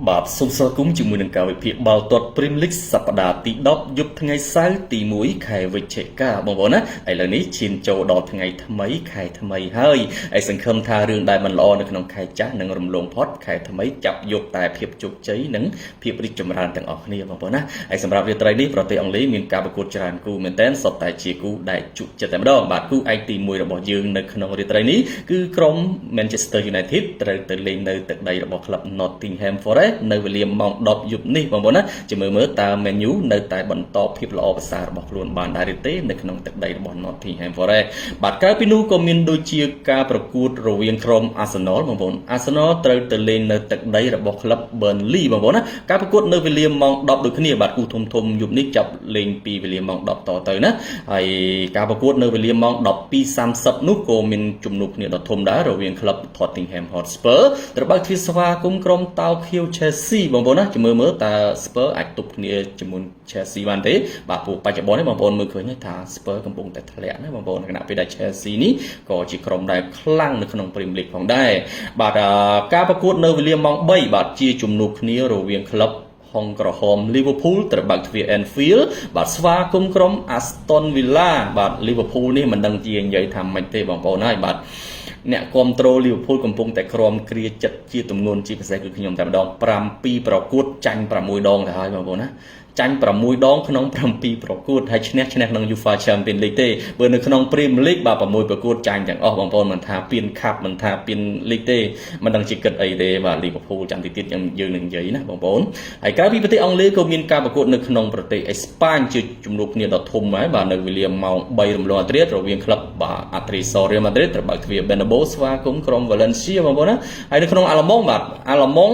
បាទសូមស្វាគមន៍ជាមួយនឹងការវិភាគបាល់ទាត់ Premier League សប្តាហ៍ទី10យប់ថ្ងៃសៅរ៍ទី1ខែវិច្ឆិកាបងប្អូនណាឥឡូវនេះឈានចូលដល់ថ្ងៃថ្មីខែថ្មីហើយហើយសង្ឃឹមថារឿងដែលមិនល្អនៅក្នុងខែចាស់នឹងរំលងផុតខែថ្មីចាប់យកតែភាពជោគជ័យនិងភាពរីកចម្រើនទាំងអស់គ្នាបងប្អូនណាហើយសម្រាប់រាត្រីនេះប្រទេសអង់គ្លេសមានការប្រកួតច្រើនគូមែនទែនសុទ្ធតែជាគូដែលជក់ចិត្តតែម្ដងបាទគូឯកទី1របស់យើងនៅក្នុងរាត្រីនេះគឺក្រុម Manchester United ត្រូវទៅលេងនៅទឹកដីរបស់ក្លឹប Nottingham Forest នៅវេលាម៉ោង 10 យប់នេះបងប្អូនណាចាំមើលតើ Man U នៅតែបន្តភាពល្អប្រសើររបស់ខ្លួនបានដែរឬទេនៅក្នុងទឹកដីរបស់ Nottingham Forest បាទក្រៅពីនោះក៏មានដូចជាការប្រកួតរវាងក្រុម Arsenal បងប្អូន Arsenal ត្រូវទៅលេងនៅទឹកដីរបស់ក្លឹប Burnley បងប្អូនណាការប្រកួតនៅវេលាម៉ោង 10 ដូចគ្នាបាទគូធំយប់នេះចាប់លេងពីវេលាម៉ោង 10 តទៅណាហើយការប្រកួតនៅវេលាម៉ោង 12:30 នោះក៏មានជំនួបគ្នាដ៏ធំដែររវាងក្លឹប Tottenham Hotspur ត្រូវបើកទ្វារស្វាគមន៍ក្រុមតោខៀវ Chelsea បងប្អូនណាចាំមើលតើ Spurs អាចទប់គ្នាជាមួយ Chelsea បានទេបាទព្រោះបច្ចុប្បន្ននេះបងប្អូនមើលឃើញថា Spurs កំពុងតែធ្លាក់ណាបងប្អូនខណៈពេលដែល Chelsea នេះក៏ជាក្រុមដែលខ្លាំងនៅក្នុង Premier League ផងដែរបាទការប្រកួតនៅវេលាម៉ោង 3 បាទជាជំនួបគ្នារវាងក្លឹបហុងក្រហម Liverpool ត្រូវបើកទ្វារ Anfield បាទស្វាគមន៍ក្រុម Aston Villa បាទ Liverpool នេះមិនដឹងជានិយាយថាម៉េចទេបងប្អូនហើយបាទអ្នកគ្រប់គ្រង Liverpool កំពុងតែក្រំគ្រាចិត្តជាទម្ងន់ជាពិសេសគឺខ្ញុំតែម្ដង7ប្រកួតចាញ់6 ដងទៅហើយបងប្អូនណាចាញ់6 ដងក្នុង7ប្រកួតហើយឈ្នះក្នុង UEFA Champions League ទេបើនៅក្នុង Premier League បាទ6ប្រកួតចាញ់ទាំងអស់បងប្អូនមិនថាពាន Cup មិនថាពាន League ទេមិនដឹងជាគិតអីទេបាទ Liverpool ចាំតិចទៀតយើងនឹងនិយាយណាបងប្អូនហើយក្រៅពីប្រទេសអង់គ្លេសក៏មានការប្រកួតនៅក្នុងប្រទេសអេស្ប៉ាញជាជំនួបគ្នាដ៏ធំហើយបាទនៅវេលាម៉ោង 3 រំលងអត្រារវាងក្លឹបបាទ Atletico Real Madrid ត្រូវបើកទ្វារ Bernabeu ស្វាគមន៍ក្រុម Valencia បងប្អូនណាហើយនៅក្នុងអាឡម៉ុងបាទអាឡម៉ុង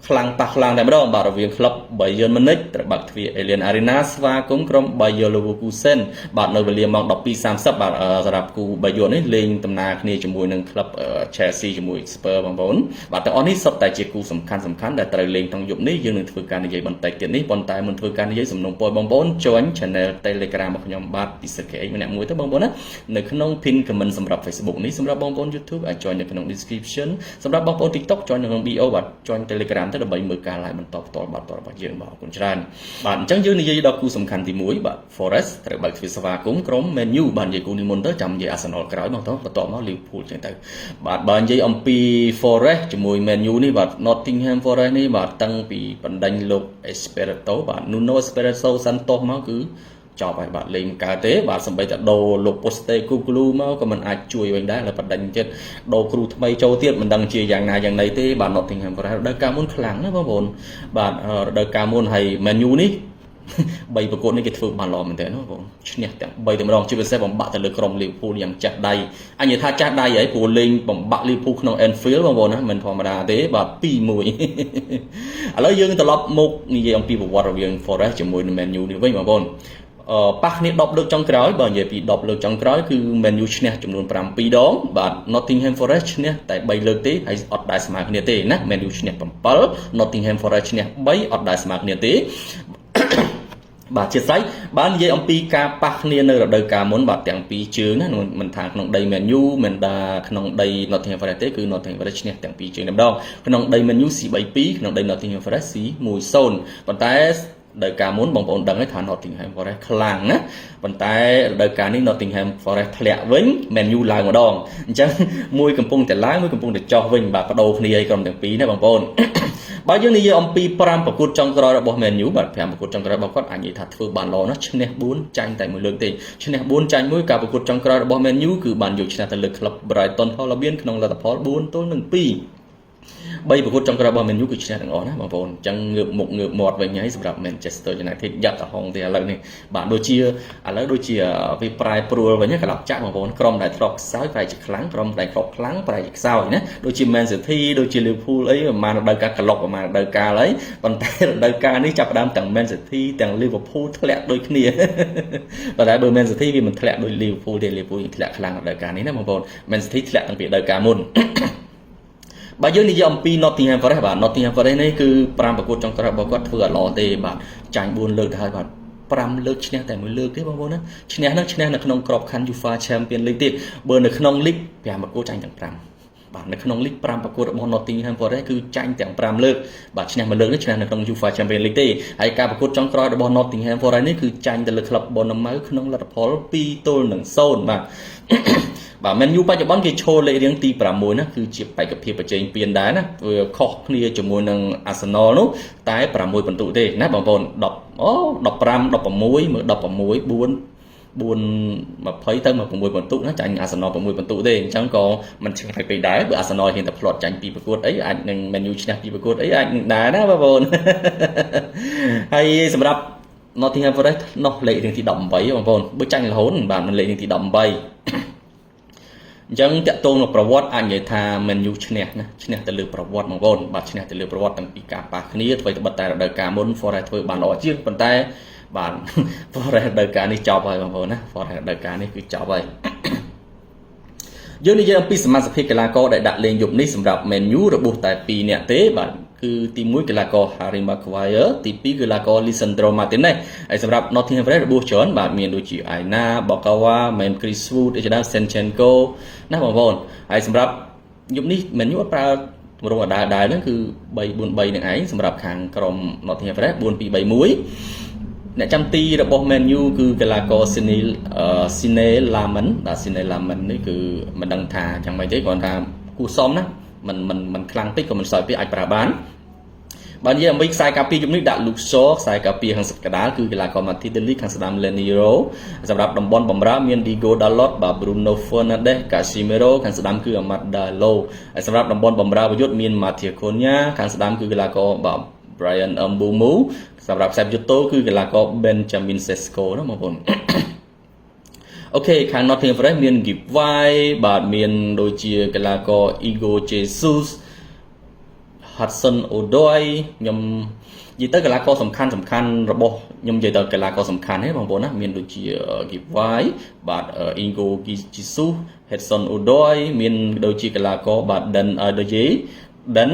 ខ្លាំងតែម្ដងបាទរវាងក្លឹប Bayern Munich ត្រូវបើកទ្វារ Allianz Arena ស្វាគមន៍ក្រុម Bayer Leverkusen បាទនៅវេលាម៉ោង 12:30 បាទសម្រាប់គូ Bayern នេះលេងដំណើរគ្នាជាមួយនឹងក្លឹប Chelsea ជាមួយ Spurs បងប្អូនបាទទាំងអស់នេះសុទ្ធតែជាគូសំខាន់ដែលត្រូវលេងក្នុងយប់នេះយើងនឹងធ្វើការនិយាយបន្តិចទៀតនេះប៉ុន្តែមុនធ្វើការនិយាយសំណូមពរបងប្អូន join channel Telegram របស់ខ្ញុំបាទពីសកេម្នាក់មួយទៅបងប្អូនណានៅក្នុង pin comment សម្រាប់ Facebook នេះសម្រាប់បងប្អូន YouTube អាច join នៅក្នុង description សម្រាប់បងប្អូន TikTok join នៅក្នុង bio បាទ join Telegramដើម្បីមើលការ live បន្តផ្ទាល់បាទរបស់យើងបាទអរគុណច្រើនបាទអញ្ចឹងយើងនិយាយដល់គូសំខាន់ទី1បាទ Forest ត្រូវបើកទ្វារស្វាគមន៍ក្រុម Man U បាទនិយាយគូនេះមុនទៅចាំនិយាយ Arsenal ក្រោយមកទៅបន្ទាប់មក Liverpool អញ្ចឹងទៅបាទបើនិយាយអំពី Forest ជាមួយ Man U នេះបាទ Nottingham Forest នេះបាទតាំងពីបណ្ដាញលោក Espirito បាទ Nuno Espirito Santos មកគឺចប់ហើយបាទលេងកើតទេបាទសម្បីតែដូរលោក Postecoglou មកក៏មិនអាចជួយវិញដែរហើយបណ្ដាញចិត្តដូរគ្រូថ្មីចូលទៀតមិនដឹងជាយ៉ាងណាយ៉ាងណីទេបាទ Nottingham Forest រដូវកាលមុនខ្លាំងណាបងប្អូនបាទរដូវកាលមុនហើយ Man U នេះ3ប្រកួតនេះគេធ្វើបានល្អមែនទែនណាបងឈ្នះទាំង3តែម្ដងជាពិសេសបំបាក់ទៅលើក្រុម Liverpool យ៉ាងចាស់ដៃអញនិយាយថាចាស់ដៃហើយព្រោះលេងបំបាក់ Liverpool ក្នុង Anfield បងប្អូនណាមិនធម្មតាទេបាទ 2-1 ឥឡូវយើងត្រឡប់មកនិយាយអំពីប្រវត្តិរវាង Forest ជាមួយនឹង Man U នេះវិញបងប្អូនប៉ះគ្នា10លើកចុងក្រោយបើនិយាយពី10លើកចុងក្រោយគឺ Man U ឈ្នះចំនួន7 ដងបាទ Nottingham Forest ឈ្នះតែ3លើកទេហើយអត់ដែលស្មើគ្នាទេណា Man U ឈ្នះ7 Nottingham Forest ឈ្នះ3អត់ដែលស្មើគ្នាទេបាទជាស្រ័យបាននិយាយអំពីការប៉ះគ្នានៅរដូវកាលមុនបាទទាំងពីរជើងណាមិនថាក្នុងដី Man U មិនថាក្នុងដី Nottingham Forest ទេគឺ Nottingham Forest ឈ្នះទាំងពីរជើងតែម្ដងក្នុងដី Man U ស៊ី3-2ក្នុងដី Nottingham Forest ស៊ី1-0ប៉ុន្តែរដូវកាលមុនបងប្អូនដឹងហើយថា Nottingham Forest ខ្លាំងណាប៉ុន្តែរដូវកាលនេះ Nottingham Forest ធ្លាក់វិញ Man U ឡើងម្ដងអញ្ចឹងមួយកំពុងតែឡើងមួយកំពុងតែចុះវិញបាទបដូរគ្នាឲ្យក្រុមទាំងពីរណាបងប្អូនបើយើងនិយាយអំពី5ប្រកួតចុងក្រោយរបស់ Man U បាទ5ប្រកួតចុងក្រោយរបស់គាត់អាចនិយាយថាធ្វើបានល្អណាស់ឈ្នះ4ចាញ់តែមួយលើកទេឈ្នះ4ចាញ់1ការប្រកួតចុងក្រោយរបស់ Man U គឺបានយកឈ្នះទៅលើក្លឹប Brighton Hove Albion ក្នុងលទ្ធផល4-2 3ប្រកួតចុងក្រោយរបស់ Man U គឺឈ្នះទាំងអស់ណាបងប្អូនអញ្ចឹងងើបមុខងើបមាត់វិញហើយសម្រាប់ Manchester United យ៉ាប់តាហុងទេឥឡូវនេះបាទដូចជាវាប្រែប្រួលវិញកន្លងចាក់បងប្អូនក្រុមដែលធ្លាប់ខ្សោយប្រែជាខ្លាំងក្រុមដែលធ្លាប់ខ្លាំងប្រែជាខ្សោយណាដូចជា Man City ដូចជា Liverpool អីប្រហែលរដូវកាលក្លុកប្រហែលរដូវកាលហើយប៉ុន្តែរដូវកាលនេះចាប់ផ្ដើមទាំង Man City ទាំង Liverpool ធ្លាក់ដូចគ្នាប៉ុន្តែបើ Man City វាមិនធ្លាក់ដូច Liverpool ទេ Liverpool ធ្លាក់ខ្លាំងរដូវកាលនេះណាបងប្អូន Man City ធ្លាក់តាំងពីរដូវកាលមុនបើយើងនិយាយអំពី Nottingham Forest បាទ Nottingham Forest នេះគឺ5ប្រកួតចុងក្រោយរបស់គាត់ធ្វើឲ្យល្អទេបាទចាញ់4លើកទៅហើយបាទ5លើកឈ្នះតែមួយលើកទេបងប្អូនណាឈ្នះនៅក្នុងក្របខ័ណ្ឌ UEFA Champions League ទៀតបើនៅក្នុង League 5ប្រកួតចាញ់ទាំង5 បាទនៅក្នុងលីក5ប្រកួតរបស់ Nottingham Forest គឺចាញ់ទាំង5លើកបាទឈ្នះមួយលើកនេះឈ្នះនៅក្នុង UEFA Champions League ទេហើយការប្រកួតចុងក្រោយរបស់ Nottingham Forest នេះគឺចាញ់ទៅលើក្លឹប Bournemouth ក្នុងលទ្ធផល2-0 បាទបាទ Man U បច្ចុប្បន្នគេឈរលេខរៀងទី6ណាគឺជាបេក្ខភាពប្រជែងពានដែរណាវាខុសគ្នាជាមួយនឹង Arsenal នោះតែ6ពិន្ទុទេណាបងប្អូន15 16មើល16 4 20ទៅមក6ពិន្ទុណាចាញ់ Arsenal 6ពិន្ទុទេអញ្ចឹងក៏មិនឆ្ងាយពេកដែរបើ Arsenal ហ៊ានតែផ្្លាត់ចាញ់ពីប្រកួតអីអាចនឹង Man U ឈ្នះពីប្រកួតអីអាចនឹងដែរណាបងប្អូនហើយសម្រាប់ Nottingham Forest នោះលេខរៀងទី18បងប្អូនបើចាញ់រហូតបាទលេខរៀងទី18អញ្ចឹងតាក់ទងនឹងប្រវត្តិអាចនិយាយថា Man U ឈ្នះណាឈ្នះទៅលើប្រវត្តិបងប្អូនបាទឈ្នះទៅលើប្រវត្តិតាំងពីការប៉ះគ្នាធ្វើទៅបិទតែរដូវកាលមុន Forest ធ្វើបានល្អជាងប៉ុន្តែបាទ Forest រដូវកាលនេះចប់ហើយបងប្អូនណា Forest រដូវកាលនេះគឺចប់ហើយយើងនិយាយអំពីសមាជិកកីឡាករដែលដាក់លេងយប់នេះសម្រាប់ Man U របួសតែ2នាក់ទេបាទគឺទី1កីឡាករ Harry Maguire ទី2កីឡាករ Lisandro Martinez ហើយសម្រាប់ Nottingham Forest របួសច្រើនបាទមានដូចជា Aina Bokawa Chris Wood Zinchenko ណាបងប្អូនហើយសម្រាប់យប់នេះ Man U អត់ប្រើទម្រង់អដាលហ្នឹងគឺ 3-4-3 នឹងឯងសម្រាប់ខាងក្រុម Nottingham Forest 4-2-3-1 អ្នកចាំទីរបស់ Man U គឺកីឡាករ Sine Laman បាទ Sine Laman នេះគឺមិនដឹងថាយ៉ាងម៉េចទេគាត់ថាគូសមណាមិនខ្លាំងពេកក៏មិនសើចពេកអាចប្រើបានបាទនិយាយអំពីខ្សែការពារយប់នេះដាក់ Luke Shaw ខ្សែការពារខាងសកដាលគឺកីឡាករ Martinelli ខាងស្ដាំ Leniro សម្រាប់តំបន់បម្រើមាន Diego Dalot បាទ Bruno Fernandes Casemiro ខាងស្ដាំគឺ Amad Diallo ហើយសម្រាប់តំបន់បម្រើប្រយុទ្ធមាន Matteo Cunha ខាងស្ដាំគឺកីឡាករបាទ Brian Mbeumo សម្រាប់ខ្សែប្រយុទ្ធគឺកីឡាករ Benjamin Sesko ណាបងប្អូនអូខេខាង Nottingham Forest មាន Giveaway បាទមានដូចជាកីឡាករ Igor Jesus Hudson Odoi ខ្ញុំនិយាយទៅកីឡាករសំខាន់របស់ខ្ញុំនិយាយទៅកីឡាករសំខាន់ហ្នឹងបងប្អូនណាមានដូចជា Giveaway បាទ Igor Jesus Hudson Odoi មានដូចជាកីឡាករបាទ Dan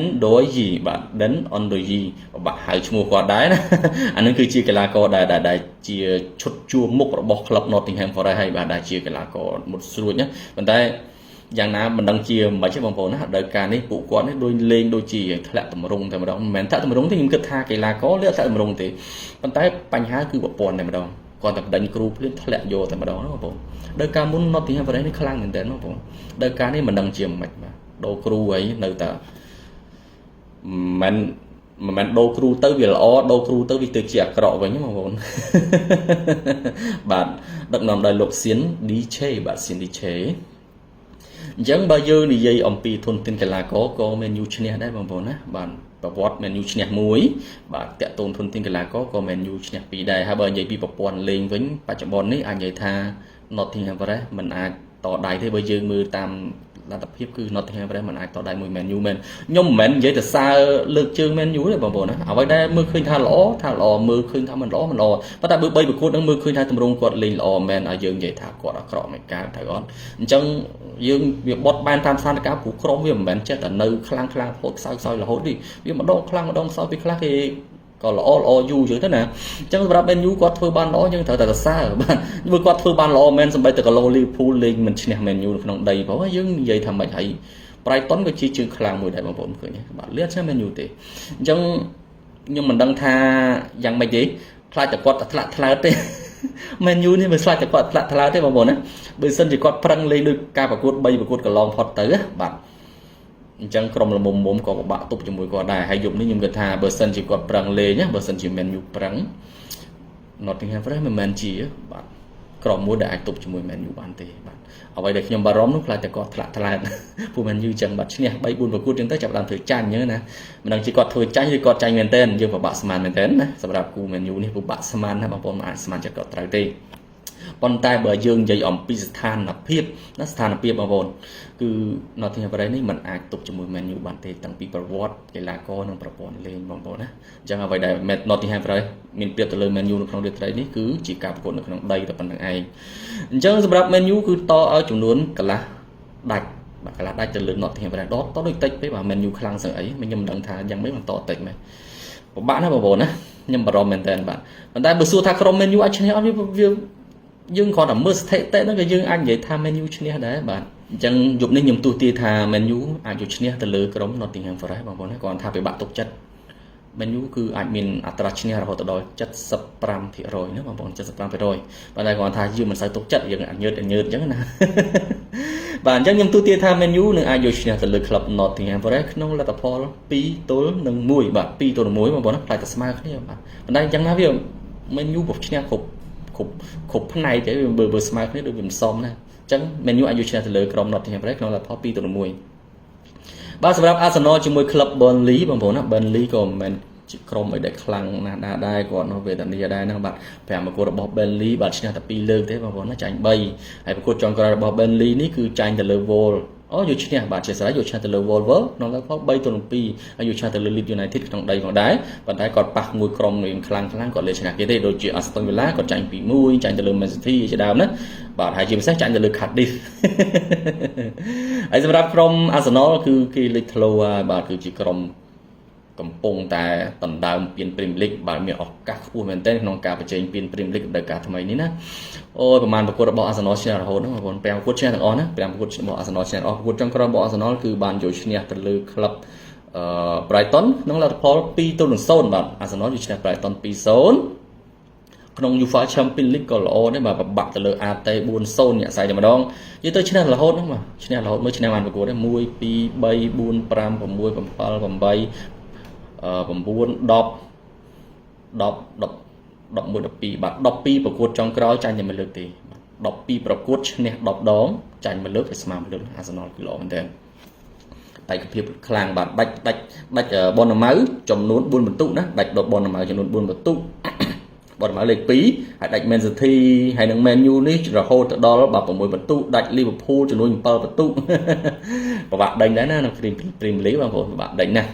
Ndoye បាទ Dan Ndoye បាក់ហៅឈ្មោះគាត់ដែរណាអានឹងគឺជាកីឡាករដែលជាឈុតជួមុខរបស់ក្លឹប Nottingham Forest ហើយបាទដែលជាកីឡាករមុតស្រួចណាប៉ុន្តែយ៉ាងណាមិនដឹងជាមិនទេបងប្អូនណាដោយការនេះពួកគាត់នេះដូចលេងដូចជាធ្លាក់តម្រង់តែម្ដងមិនមែនធ្លាក់តម្រង់ទេខ្ញុំគិតថាកីឡាករលាក់ធ្លាក់តម្រង់ទេប៉ុន្តែបញ្ហាគឺប្រព័ន្ធតែម្ដងគាត់តែបដិញគ្រូភ្លាមធ្លាក់យកតែម្ដងណាបងប្អូនដោយការមុន Nottingham Forest នេះខ្លាំងមែនទែនបងប្អូនដោយការនេះមិនដឹងជាមិនបាទដូរគ្រូអីនៅតែមិនមែនដូរគ្រូទៅវាល្អដូរគ្រូទៅវាទៅជាអាក្រក់វិញបងប្អូនបាទដឹកនាំដោយលោកសៀន DJ បាទសៀន DJ អញ្ចឹងបើយើងនិយាយអំពីធនធានកីឡាករក៏ Man U ឈ្នះដែរបងប្អូនណាបាទប្រវត្តិ Man U ឈ្នះ1បាទតាក់ទងធនធានកីឡាករក៏ Man U ឈ្នះ2ដែរហើយបើនិយាយពីប្រព័ន្ធលេងវិញបច្ចុប្បន្ននេះអាចនិយាយថា Nottingham Forest មិនអាចតដៃទេបើយើងមើលតាមលទ្ធភាពគឺ Nottingham Forest មិនអាចតដៃមួយ Man U មែនខ្ញុំមិនមែននិយាយទៅសើលើកជើង Man U ទេបងប្អូនណាអ្វីដែលមើលឃើញថាល្អមើលឃើញថាមិនល្អប៉ុន្តែបើ3ប្រកួតហ្នឹងមើលឃើញថាទម្រង់គាត់លេងល្អមែនឲ្យយើងនិយាយថាគាត់អាក្រក់មិនកើតទៅអត់អញ្ចឹងយើងវាបត់បែនតាមស្ថានភាពព្រោះក្រុមវាមិនមែនចេះតែនៅខ្លាំងរហូតខ្សោយរហូតទេវាម្ដងខ្លាំងម្ដងខ្សោយពីខ្លះគេក៏ល្អយូរចឹងទៅណាអញ្ចឹងសម្រាប់ Man U គាត់ធ្វើបានល្អយើងត្រូវតែសរសើរបាទមើលគាត់ធ្វើបានល្អមែនសម្បីតែកឡូ Liverpool លេងមិនឈ្នះ Man U នៅក្នុងដីព្រោះយើងនិយាយថាមិនហើយ Brighton ក៏ជាជើងខ្លាំងមួយដែរបងប្អូនឃើញបាទលៀនឈ្នះ Man U ទេអញ្ចឹងខ្ញុំមិនដឹងថាយ៉ាងម៉េចទេខ្លាចតែគាត់ថ្លាក់ថ្លើតទេ Man U នេះមិនខ្លាចតែគាត់ថ្លាក់ថ្លើតទេបងប្អូនណាបើសិនជាគាត់ប្រឹងលេងដូចការប្រកួត3ប្រកួតកន្លងផុតទៅបាទអញ្ចឹងក្រុមល្មមក៏ពិបាកទប់ជាមួយគាត់ដែរហើយយប់នេះខ្ញុំគិតថាបើសិនជាគាត់ប្រឹងលេងណាបើសិនជា Man U ប្រឹង Nottingham Forest មិនមែនជាបាទក្រុមមួយដែលអាចទប់ជាមួយ Man U បានទេបាទអ្វីដែលខ្ញុំបារម្ភនោះខ្លាចតែគាត់ថ្លាក់ថ្លែងពួក Man U ចឹងបាទឈ្នះ 3-4 ប្រកួតចឹងទៅចាប់ដើមធ្វើចាញ់អញ្ចឹងណាមិនដឹងជាគាត់ធ្វើចាញ់ឬគាត់ចាញ់មែនទែនយើងពិបាកស្មានមែនទែនណាសម្រាប់គូ Man U នេះពិបាកស្មានណាបងប្អូនមិនអាចស្មានចិត្តគាត់ត្រូវទេប៉ុន្តែបើយើងនិយាយអំពីស្ថានភាពបងប្អូនគឺ Nottingham Forest នេះมันអាចទប់ជាមួយ Man U បានទេតាំងពីប្រវត្តិកីឡាករនិងប្រព័ន្ធលេងបងប្អូនណាអញ្ចឹងអ្វីដែល Nottingham Forest មានប្រៀបទៅលើ Man U នៅក្នុងរាត្រីនេះគឺជាការប្រកួតនៅក្នុងដីតែប៉ុណ្្នឹងឯងអញ្ចឹងសម្រាប់ Man U គឺតឲ្យចំនួនកន្លះដាច់បាទកន្លះដាច់ទៅលើ Nottingham Forest តដូចតិចពេកបាទ Man U ខ្លាំងសឹងអីខ្ញុំមិនដឹងថាយ៉ាងម៉េចបន្តតិចមែនពិបាកណាបងប្អូនណាខ្ញុំបារម្ភមែនតើបាទប៉ុន្តែបើសួរថាក្រុម Man U អាចឈ្នះអត់វាយើងគ្រាន់តែមើលស្ថិតិហ្នឹងក៏យើងអាចនិយាយថា Man U ឈ្នះដែរបាទ ចឹងយប់នេះខ្ញុំទូទាថា Man U អាចយកឈ្នះទៅលើក្រុម Nottingham Forest បងប្អូនគាត់ថាពិបាកទុកចិត្ត Man U គឺអាចមានអត្រាឈ្នះរហូតដល់ 75% ណាបងប្អូន 75% ប៉ុន្តែគាត់ថាយើងមិនសូវទុកចិត្តយើងញើតអញ្ចឹងណា បាទអញ្ចឹងខ្ញុំទូទាថា Man U នឹងអាចយកឈ្នះទៅលើ Club Nottingham Forest ក្នុងលទ្ធផល2-1 បាទ 2-1 បងប្អូនផ្លែតែស្មើគ្នាបាទប៉ុន្តែអញ្ចឹងណាវា Man U ឈ្នះគ្រប់ផ្នែកទេបើស្មើគ្នាដូចវាមិនសមណាអញ្ចឹង Man U អាចយកឈ្នះទៅលើក្រុម Nottingham Forest ក្នុងលទ្ធផល2-1 បាទសម្រាប់ Arsenal ជាមួយ Club Burnley បងប្អូនណា Burnley ក៏មិនមែនជាក្រុមអីដែលខ្លាំងណាស់ដែរគាត់នៅវេទនាដែរហ្នឹងបាទ5ប្រកួតរបស់ Burnley បាទឈ្នះតែ2លើកទេបងប្អូនណាចាញ់3ហើយប្រកួតចុងក្រោយរបស់ Burnley នេះគឺចាញ់ទៅលើ Wolves យកឈ្នះបាទជាស្រ័យយកឈ្នះទៅលើ Wolves ក្នុងលទ្ធផល3-2ហើយយកឈ្នះទៅលើ Leeds United ក្នុងដីផងដែរប៉ុន្តែគាត់ប៉ះមួយក្រុមរៀងខ្លាំងគាត់លេងឈ្នះគេទេដូចជា Aston Villa គាត់ចាញ់ 2-1 ចាញ់ទៅលើ Man City ជាដើមណាបាទហើយជាពិសេសចាញ់ទៅលើ Cardiff ហើយសម្រាប់ក្រុម Arsenal គឺគេលេចធ្លោហើយបាទគឺជាក្រុមកំពុងតែដណ្ដើមពាន Premier League បាទមានឱកាសខ្ពស់មែនទែនក្នុងការប្រជែងពាន Premier League រដូវកាលថ្មីនេះណាអូយប្រហែលប្រកួតរបស់ Arsenal ឈ្នះរហូតហ្នឹងបងប្អូន5ប្រកួតឈ្នះទាំងអស់ណា5ប្រកួតរបស់ Arsenal ឈ្នះទាំងអស់ប្រកួតចុងក្រោយរបស់ Arsenal គឺបានយកឈ្នះទៅលើ Club Brighton ក្នុងលទ្ធផល2-0 បាទ Arsenal យកឈ្នះ Brighton 2-0 ក្នុង UEFA Champions League ក៏ល្អដែរបាទប្របាក់ទៅលើ AT 4-0 ញាក់សាយតែម្ដងនិយាយទៅឈ្នះរហូតហ្នឹងបាទឈ្នះរហូតមើលឈ្នះបានប្រកួតដែរ1 2 3 4 5 6 7 8 9 10 11 12 បាទ12ប្រកួតចុងក្រោយចាញ់តែមួយលើកទេ12ប្រកួតឈ្នះ10ដងចាញ់មួយលើកហើយស្មើមួយលើក Arsenal គឺល្អមែនទែនតែកភាពខ្លាំងបាទដាច់បនម៉ៅចំនួន4បន្ទុកណាដាច់បនម៉ៅចំនួន4បន្ទុកបនម៉ៅលេខ2ហើយដាច់ Man City ហើយនឹង Man U នេះរហូតទៅដល់បាទ6បន្ទុកដាច់ Liverpool ចំនួន7បន្ទុកប្រវាក់ដេញដែរណានៅ Premier League បងប្អូនប្រវាក់ដេញណា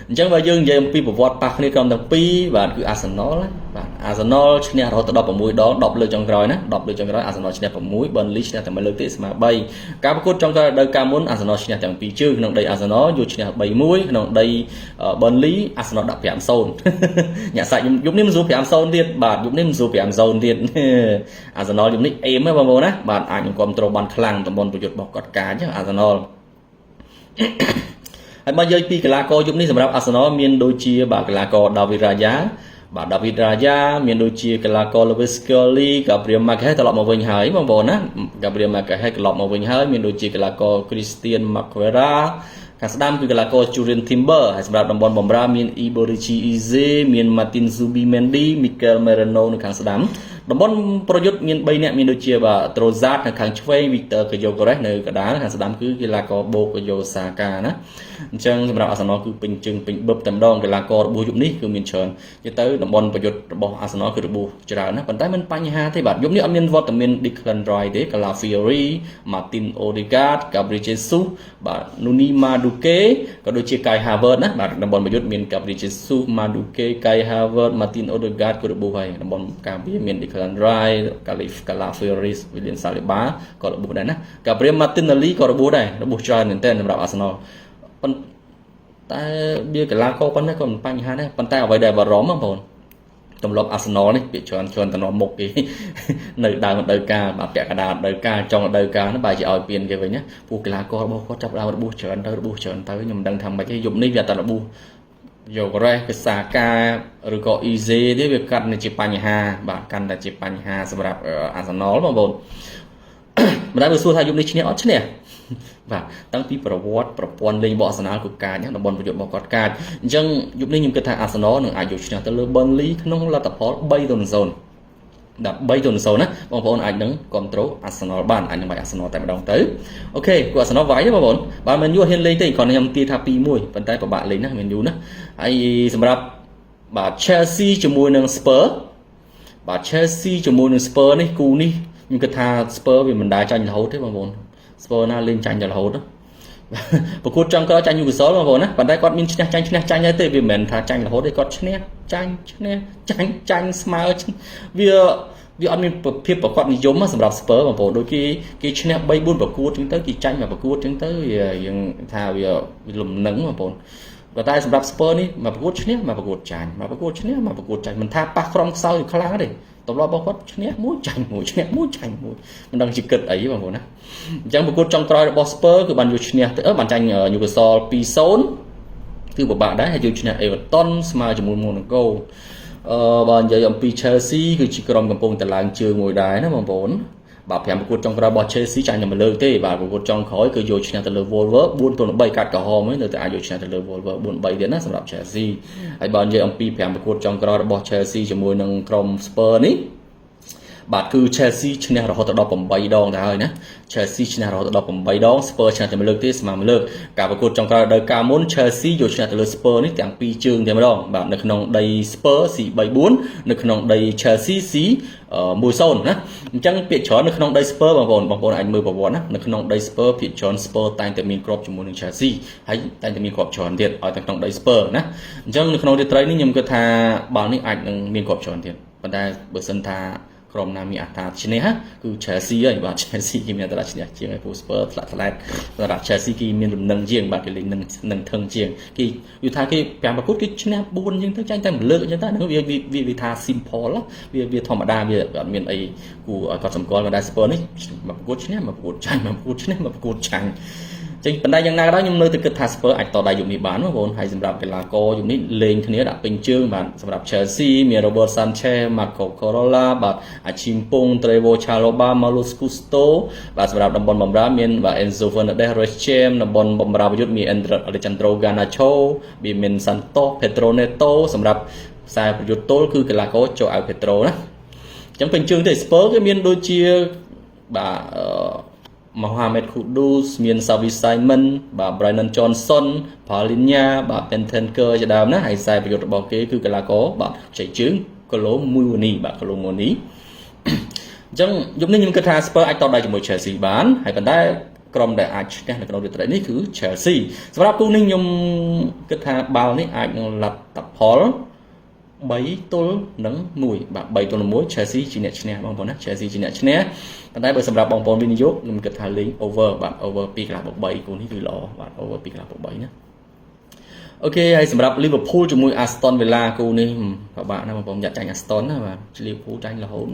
អញ្ចឹងបើយើងនិយាយអំពីប្រវត្តិប៉ះគ្នាក្រុមទាំងពីរបាទគឺ Arsenal បាទ Arsenal ឈ្នះរហូតដល់16ដង10លើកចុងក្រោយណា10លើកចុងក្រោយ Arsenal ឈ្នះ6 Burnley ឈ្នះតែមួយលើកទេស្មើ3ការប្រកួតចុងក្រោយរដូវកាលមុន Arsenal ឈ្នះទាំងពីរជើងក្នុងដី Arsenal យកឈ្នះ 3-1 ក្នុងដី Burnley Arsenal ដាក់ 5-0 ញាក់សាច់យប់នេះមិនស្រួល 5-0 ទៀតបាទយប់នេះមិនស្រួល 5-0 ទៀត Arsenal យប់នេះអេមហ៎បងប្អូនណាបាទអាចនឹងគ្រប់គ្រងបានខ្លាំងតំបន់ប្រយុទ្ធរបស់គាត់កាច Arsenal ហើយបើនិយាយពីកីឡាករយប់នេះសម្រាប់ Arsenal មានដូចជាបាទកីឡាករ David Raya បាទ David Raya មានដូចជាកីឡាករ Lewis Scully Gabriel Magalhaes ត្រឡប់មកវិញហើយបងប្អូនណា Gabriel Magalhaes ត្រឡប់មកវិញហើយមានដូចជាកីឡាករ Christian Maguire ខាងស្ដាំគឺកីឡាករ Julian Timber ហើយសម្រាប់តំបន់បម្រើមាន Iborichi Eze មាន Martin Zubimendi Mikel Merino នៅខាងស្ដាំតំបន់ប្រយុទ្ធមាន3នាក់មានដូចជាបាទ Trossard នៅខាងឆ្វេង Victor Gyökeres នៅកណ្ដាលខាងស្ដាំគឺកីឡាករ Bukayo Saka ណាអញ្ចឹងសម្រាប់ Arsenal គឺពេញជើងពេញបឹបតែម្ដងកីឡាកររបួសយប់នេះគឺមានច្រើននិយាយទៅតំបន់ប្រយុទ្ធរបស់ Arsenal គឺរបួសច្រើនណាប៉ុន្តែមិនបញ្ហាទេបាទយប់នេះអត់មានវត្តមាន Declan Rice ទេ Calafiori Martin Odegaard Gabriel Jesus បាទ Noni Madueke ក៏ដូចជា Kai Havertz ណាបាទតំបន់ប្រយុទ្ធមាន Gabriel Jesus Madueke Kai Havertz Martin Odegaard ក៏របួសហើយតំបន់ការពារមាន Declan Rice Calafiori William Saliba ក៏របួសដែរណា Gabriel Martinelli ក៏របួសដែររបួសច្រើនមែនទែនសម្រាប់ Arsenal ប៉ុន្តែវាកីឡាករប៉ុណ្ណេះក៏មិនបញ្ហាដែរប៉ុន្តែអ្វីដែលបារម្ភបងប្អូនទម្លាប់ Arsenal នេះពាក្យច្រើនតំណមុខគេនៅដើមរដូវកាលបាទពាក់កណ្ដាលរដូវកាលចុងរដូវកាលហ្នឹងបែរជាឲ្យពៀនគេវិញណាពួកកីឡាកររបស់គាត់ចាប់ដើមរបួសច្រើនទៅខ្ញុំមិនដឹងថាម៉េចទេយប់នេះវាតែរបួសយកករ៉េសភាសាការឬក៏ easy ទេវាកាត់ជាបញ្ហាបាទកាន់តែជាបញ្ហាសម្រាប់ Arsenal បងប្អូនមិនដឹងវាសួរថាយប់នេះឈ្នះអត់ឈ្នះបាទតាំងពីប្រវត្តិប្រព័ន្ធលេងរបស់ Arsenal គឺកាចណាតំបន់ប្រយុទ្ធរបស់គាត់កាចអញ្ចឹងយប់នេះខ្ញុំគិតថា Arsenal នឹងអាចយកឈ្នះទៅលើ Burnley ក្នុងលទ្ធផល3-0 ដល់3-0ណាបងប្អូនអាចនឹងគ្រប់គ្រង Arsenal បានអាចនឹងបាច់ Arsenal តែម្ដងទៅអូខេពួក Arsenal វាយបងប្អូនបាទ Man U ហ៊ានលេងទេគ្រាន់តែខ្ញុំទាថា 2-1 ប៉ុន្តែពិបាកលេងណា Man U ណាហើយសម្រាប់បាទ Chelsea ជាមួយនឹង Spurs បាទ Chelsea ជាមួយនឹង Spurs នេះគូនេះខ្ញុំគិតថា Spurs វាមិនដែរចាញ់រហូតទេបងប្អូន Spurs ណាលេងចាញ់រហូតណាប្រកួតចុងក្រោយចាញ់ Newcastle បងប្អូនណាប៉ុន្តែគាត់មានឈ្នះចាញ់ហើយទេវាមិនមែនថាចាញ់រហូតទេគាត់ឈ្នះចាញ់ស្មើវាអត់មានភាពប្រកបនិយមសម្រាប់ Spurs បងប្អូនដូចគេឈ្នះ 3-4 ប្រកួតចឹងទៅគេចាញ់មួយប្រកួតចឹងទៅយើងថាវាលំនឹងបងប្អូន và tại sập Spurs ní màประกวดชนะมาประกวดចាញ់มาประกวดชนะมาประกวดចាញ់មិនថាប៉ះក្រុមខ្សោយខ្លាំងទេតបរបស់គាត់ឈ្នះមួយចាញ់មួយឈ្នះមួយចាញ់មួយមិនដឹងជាគិតអីបងប្អូនណាអញ្ចឹងប្រកួតចុងក្រោយរបស់ Spurs គឺបានយកឈ្នះទៅបានចាញ់ Newcastle 2-0 គឺពិបាកដែរហើយយកឈ្នះ Everton ស្មើជាមួយ Monaco បើនិយាយអំពី Chelsea គឺជាក្រុមកំពុងតែឡើងជើងមួយដែរណាបងប្អូនបាទ5ប្រកួតចុងក្រោយរបស់ Chelsea ចាញ់តែមួយលើកទេបាទប្រកួតចុងក្រោយគឺយកឈ្នះទៅលើ Wolves 4-3 កាត់ក្រហមនៅតែអាចយកឈ្នះទៅលើ Wolves 4-3 ទៀតណាសម្រាប់ Chelsea ហើយបើនិយាយអំពី5ប្រកួតចុងក្រោយរបស់ Chelsea ជាមួយនឹងក្រុម Spurs នេះបាទគឺ Chelsea ឈ្នះរហូតដល់8ដងទៅហើយណា Chelsea ឈ្នះរហូតដល់8ដង Spurs ឈ្នះតែមួយលើកទេស្មើមួយលើកការប្រកួតចុងក្រោយដល់ការមុន Chelsea យកឈ្នះទៅលើ Spurs នេះទាំងពីរជើងតែម្ដងបាទនៅក្នុងដី Spurs ស៊ី 3-4 នៅក្នុងដី Chelsea ស៊ី1-0 ណាអញ្ចឹងពាក្យច្រើននៅក្នុងដី Spurs បងប្អូនអាចមើលប្រវត្តិណានៅក្នុងដី Spurs ពាក្យច្រើន Spurs តែងតែមានគ្រាប់ជាមួយនឹង Chelsea ហើយតែងតែមានគ្រាប់ច្រើនទៀតឲ្យតែក្នុងដី Spurs ណាអញ្ចឹងនៅក្នុងរាត្រីនេះខ្ញុំគិតថាបាល់នេះអាចនឹងមានគ្រាប់ច្រើនទៀតប៉ុន្តែបើសិនថាក្រុមណាមានអត្រាឈ្នះគឺ Chelsea ហើយបាទ Chelsea គេមានអត្រាឈ្នះជាងហើយពូ Spurs ផ្លាក់ផ្លែកសម្រាប់ Chelsea គេមានលំនឹងជាងបាទគេលេងនឹងថឹងជាងគេយល់ថាគេ5ប្រកួតគេឈ្នះ4អញ្ចឹងទៅចាញ់តែមួយលើកអញ្ចឹងទៅហ្នឹងវាថា simple វាធម្មតាវាអត់មានអីគួរឲ្យកត់សម្គាល់មកដែរ Spurs នេះមកប្រកួតឈ្នះមកប្រកួតចាញ់មកប្រកួតឈ្នះមកប្រកួតចាញ់ចឹងប៉ុន្តែយ៉ាងណាក៏ដោយខ្ញុំនៅតែគិតថា Spurs អាចតដៃយុគនេះបានបងប្អូនហើយសម្រាប់កីឡាករយុគនេះលេងគ្នាដាក់ពេញជើងបាទសម្រាប់ Chelsea មាន Robert Sanchez Marco Correa បាទ Achimpong Trevor Chalobah Marcos Gusto បាទសម្រាប់តំបន់បម្រើមានបាទ Enzo Fernandez Reece James តំបន់បម្រើប្រយុទ្ធមាន Alejandro Garnacho មាន Santos Pedro Neto សម្រាប់ខ្សែប្រយុទ្ធទល់គឺកីឡាករ Joao Pedro ណាអញ្ចឹងពេញជើងទេ Spurs គេមានដូចជាបាទMohamed Kudus មាន Xavi Simons បាទ Brennan Johnson Palhinha បាទ Bentancur ជាដើមណាហើយខ្សែប្រយុទ្ធរបស់គេគឺកីឡាករបាទចៃជើង Kolo Muani បាទ Kolo Muani អញ្ចឹងយប់នេះខ្ញុំគិតថា Spurs អាចតដៃជាមួយ Chelsea បានហើយប៉ុន្តែក្រុមដែលអាចឈ្នះនៅក្នុងរាត្រីនេះគឺ Chelsea សម្រាប់គូនេះខ្ញុំគិតថាបាល់នេះអាចនឹងលទ្ធផល3-1បាទ3-1 Chelsea ជាអ្នកឈ្នះបងប្អូនណា Chelsea ជាអ្នកឈ្នះប៉ុន្តែបើសម្រាប់បងប្អូនវិនិយោគខ្ញុំគិតថាលេង over បាទ over 2-3គូនេះគឺល្អបាទ over 2-3ណាអូខេហើយសម្រាប់ Liverpool ជាមួយ Aston Villa គូនេះពិបាកណាស់បងប្អូនចាញ់ Aston ណាបាទ Liverpool ចាញ់រហូត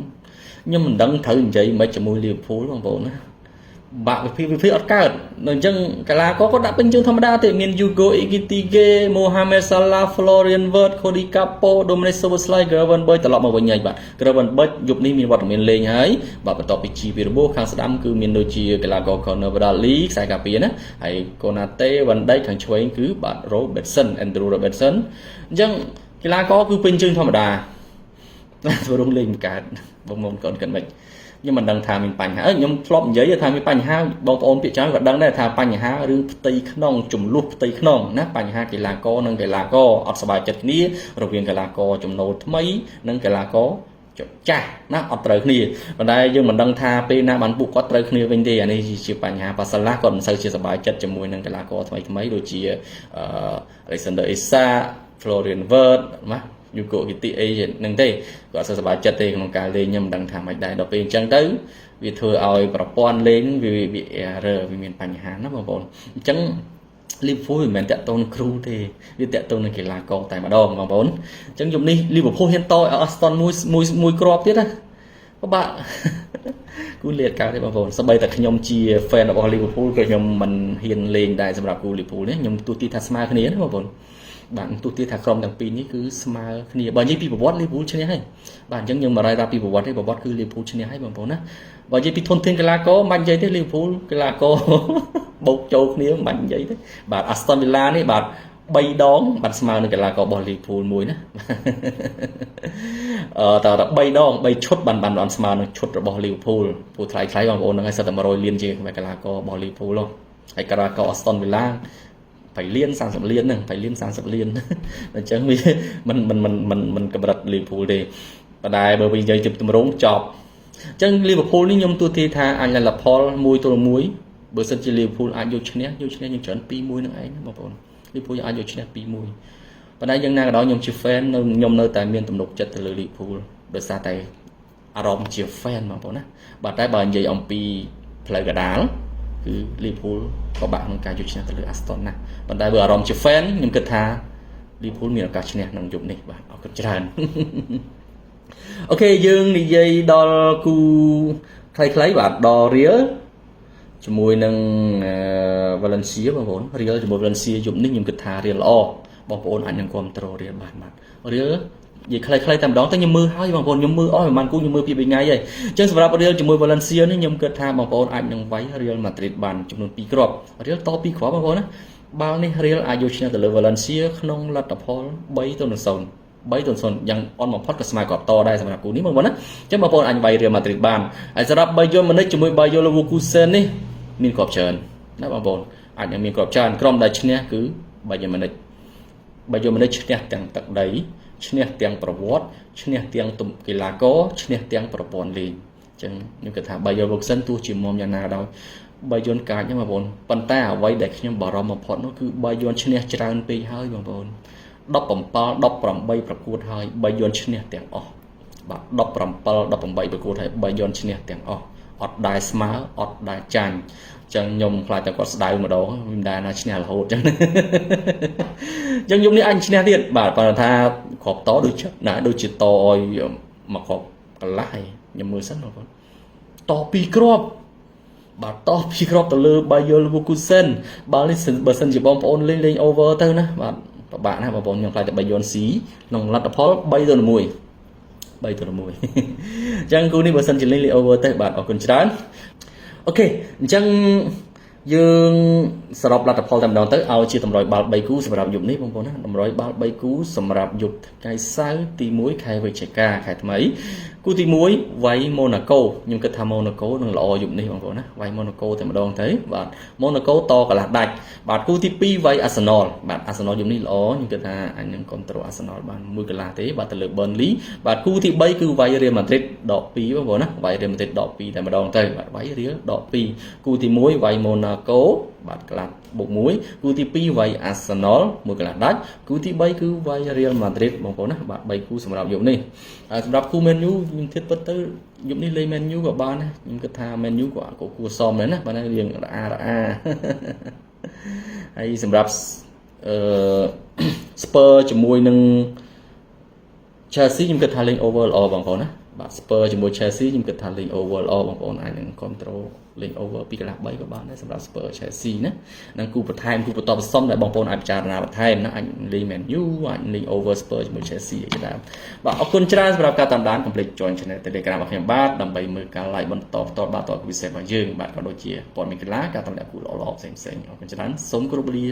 ខ្ញុំមិនដឹងត្រូវនិយាយមិនជាមួយ Liverpool បងប្អូនណាបាក់វិភាគអត់កើតអញ្ចឹងកីឡាករគាត់ដាក់ពេញជើងធម្មតាទេមាន Hugo Ekitike Mohamed Salah Florian Wirtz Cody Gakpo Dominic Szoboszlai Gravenberch ត្រឡប់មកវិញហើយបាទ Gravenberch យប់នេះមានវត្តមានលេងហើយបាទបន្ទាប់ពីជីពីរបួសខាងស្ដាំគឺមានដូចជាកីឡាករ Conor Bradley ខ្សែការពារណាហើយ Konate Van Dijk ខាងឆ្វេងគឺបាទ Andrew Robertson អញ្ចឹងកីឡាករគឺពេញជើងធម្មតាធ្វើរងលេងមិនកើតបងមុំកូនគិតមិនខ្ញុំមិនដឹងថាមានបញ្ហាខ្ញុំធ្លាប់និយាយថាមានបញ្ហាបងប្អូនពាក្យច្រើនក៏ដឹងដែរថាបញ្ហារឿងផ្ទៃក្នុងចំនួនផ្ទៃក្នុងណាបញ្ហាកីឡាករនិងកីឡាករអត់សប្បាយចិត្តគ្នារវាងកីឡាករចំណូលថ្មីនិងកីឡាករចាស់ណាអត់ត្រូវគ្នាប៉ុន្តែយើងមិនដឹងថាពេលណាបានពួកគាត់ត្រូវគ្នាវិញទេអានេះជាបញ្ហាប៉ាសាឡាគាត់មិនសូវជាសប្បាយចិត្តជាមួយនឹងកីឡាករថ្មីដូចជាAlexander Isak Florian Wirtz ណាយុគគិតិអីហ្នឹងទេគាត់សប្បាយចិត្តទេក្នុងការលេងខ្ញុំមិនដឹងថាម៉េចដែរដល់ពេលអញ្ចឹងទៅវាធ្វើឲ្យប្រព័ន្ធលេងវាវាមានបញ្ហាណាបងប្អូនអញ្ចឹង Liverpool មិនមែនតាក់ទងនឹងគ្រូទេវាតាក់ទងនឹងកីឡាករតែម្ដងបងប្អូនអញ្ចឹងយប់នេះ Liverpool ហ៊ានតឲ្យ Aston មួយគ្រាប់ទៀតណាពិបាកគូលេតកើតទេបងប្អូនសម្បីតែខ្ញុំជា fan របស់ Liverpool ក៏ខ្ញុំមិនហ៊ានលេងដែរសម្រាប់គូ Liverpool នេះខ្ញុំទូទីថាស្មើគ្នាណាបងប្អូនបាទទូទីថាក្រុមទាំងពីរនេះគឺស្មើគ្នាបើនិយាយពីប្រវត្តិ Liverpool ឈ្នះហើយបាទអញ្ចឹងខ្ញុំមិនរាយរាប់ពីប្រវត្តិទេប្រវត្តិគឺ Liverpool ឈ្នះហើយបងប្អូនណាបើនិយាយពីធនធានកីឡាករមិនបាច់និយាយទេ Liverpool កីឡាករបោកចូលគ្នាមិនបាច់និយាយទេបាទ Aston Villa នេះបាទ3ដងបាទស្មើនឹងកីឡាកររបស់ Liverpool មួយណាតើ3ដង3ឈុតបានស្មើនឹងឈុតរបស់ Liverpool ពូថ្លៃបងប្អូនហ្នឹងឲ្យសិតតែ100លានជាងកីឡាកររបស់ Liverpool ហើយកីឡាករ Aston Villa 20លាន30លានហ្នឹង20លាន30លានអញ្ចឹងវាមិនកម្រិត Liverpool ទេប៉ុន្តែបើវិញនិយាយទៅទម្រង់ចប់អញ្ចឹង Liverpool នេះខ្ញុំទូទីថាអាចលទ្ធផល1-1បើសិនជា Liverpool អាចយកឈ្នះយើងច្រើន 2-1 នឹងឯងបងប្អូន Liverpool អាចយកឈ្នះ 2-1 ប៉ុន្តែយ៉ាងណាក៏ដោយខ្ញុំជា fan ខ្ញុំនៅតែមានទំនុកចិត្តទៅលើ Liverpool ដោយសារតែអារម្មណ៍ជា fan បងប្អូនណាបាទតែបើនិយាយអំពីផ្លូវកណ្ដាល គឺ Liverpool ក៏បាក់ក្នុងការយកឈ្នះទៅលើ Aston ណាប៉ុន្តែបើអារម្មណ៍ជា fan ខ្ញុំគិតថា Liverpool មានឱកាសឈ្នះក្នុងយប់នេះបាទអរគុណច្រើនអូខេយើងនិយាយដល់គូខ្លីៗបាទដល់ Real ជាមួយនឹង Valencia បងប្អូន Real ជាមួយ Valencia យប់នេះខ្ញុំគិតថា Real ល្អបងប្អូនអាចនឹងគ្រប់គ្រង Real បាទ Real និយាយខ្លីៗតែម្ដងតែខ្ញុំមើលហើយបងប្អូនខ្ញុំមើលអស់ប្រហែលគូខ្ញុំមើលពី2ថ្ងៃហើយអញ្ចឹងសម្រាប់ Real ជាមួយ Valencia នេះខ្ញុំគិតថាបងប្អូនអាចនឹងវាយ Real Madrid បានចំនួន2គ្រាប់ Real ត2គ្រាប់បងប្អូនណាបាល់នេះ Real អាចយកឈ្នះទៅលើ Valencia ក្នុងលទ្ធផល3-0យ៉ាងអន់បំផុតក៏ស្មើគ្រាប់តដែរសម្រាប់គូនេះបងប្អូនណាអញ្ចឹងបងប្អូនអាចវាយ Real Madrid បានហើយសម្រាប់ Bayern Munich ជាមួយ Bayer Leverkusen នេះមានគ្រាប់ច្រើនណាបងប្អូនអាចនឹងមានគ្រាប់ច្រើនក្រុមដែលឈ្នះគឺ Bayern Munich ឈ្នះទាំងទឹកដីឈ្នះទាំងប្រវត្តិឈ្នះទាំងកីឡាករឈ្នះទាំងប្រព័ន្ធលេងអញ្ចឹងខ្ញុំគិតថា Bayer Leverkusen ទោះជាមុំយ៉ាងណាដោយ Bayern កាចហ្នឹងបងប្អូនប៉ុន្តែអ្វីដែលខ្ញុំបារម្ភបំផុតនោះគឺ Bayern ឈ្នះច្រើនពេកហើយបងប្អូន17 18ប្រកួតហើយ Bayern ឈ្នះទាំងអស់បាទ17 18ប្រកួតហើយ Bayern ឈ្នះទាំងអស់អត់ដែលស្មើអត់ដែលចាញ់អញ្ចឹងខ្ញុំខ្លាចតែគាត់ស្ដៅម្ដងមិនដែលណាឈ្នះរហូតអញ្ចឹងយប់នេះអញឈ្នះទៀតបាទប៉ុន្តែថាគ្រាប់តដូចណាដូចជាតឲ្យមកគ្រាប់កន្លះហើយខ្ញុំមើលសិនបងប្អូនត2គ្រាប់បាទត2គ្រាប់ទៅលើ Bayer Leverkusen បាល់នេះបើសិនជាបងប្អូនលេង over ទៅណាបាទពិបាកណាស់បងប្អូនខ្ញុំខ្លាចតែ Bayern C ក្នុងលទ្ធផល3-1 អញ្ចឹងគូនេះបើសិនជាលេង over ទៅបាទអរគុណច្រើនអូខេអញ្ចឹងយើងសរុបលទ្ធផលតែម្ដងទៅឲ្យជាតម្រុយបាល់3គូសម្រាប់យប់នេះបងប្អូនណាតម្រុយបាល់3គូសម្រាប់យប់ថ្ងៃសៅរ៍ទី1ខែវិច្ឆិកាខែថ្មីគូទី1វាយ Monaco ខ្ញុំគិតថា Monaco នឹងល្អយប់នេះបងប្អូនណាវាយ Monaco តែម្ដងទៅបាទ Monaco តកន្លះដាច់បាទគូទី2វាយ Arsenal បាទ Arsenal យប់នេះល្អខ្ញុំគិតថាអញនឹងគ្រប់គ្រង Arsenal បាន1កន្លះទេបាទទៅលើ Burnley បាទគូទី3គឺវាយ Real Madrid ដក2បងប្អូនណាវាយ Real Madrid ដក2តែម្ដងទៅបាទវាយ Real ដក2គូទី1វាយ Monaco បាទកន្លះបូក1គូទី2វាយ Arsenal 1កន្លះដាច់គូទី3គឺវាយ Real Madrid បងប្អូនណាបាទ3គូសម្រាប់យប់នេះសម្រាប់គូ Man U ខ្ញុំធៀបពិតទៅយប់នេះលេង Man U ក៏បានដែរខ្ញុំគិតថា Man U ក៏គួរសមដែរណាបាទរៀងរអាហើយសម្រាប់Spur ជាមួយនឹង Chelsea ខ្ញុំគិតថាលេង over ល្អបងប្អូនណាបាទ Spur ជាមួយ Chelsea ខ្ញុំគិតថាលេង over ល្អបងប្អូនអាចនឹង control លេង over 2កន្លះ3ក៏បានដែរសម្រាប់ Spur Chelsea ណានិងគូបន្ថែមគូបន្តបន្សំដែលបងប្អូនអាចពិចារណាបន្ថែមណាអាចលេង Man U អាចលេង over Spur ជាមួយ Chelsea អីជាដើមបាទអរគុណច្រើនសម្រាប់ការតាមដាន complete join channel Telegram របស់ខ្ញុំបាទដើម្បីមើលការ live បន្តបាទតពិសេសរបស់យើងបាទក៏ដូចជាព័ត៌មានកីឡាការតំណាក់គូល្អៗផ្សេងៗអរគុណច្រើនសូមគោរពលា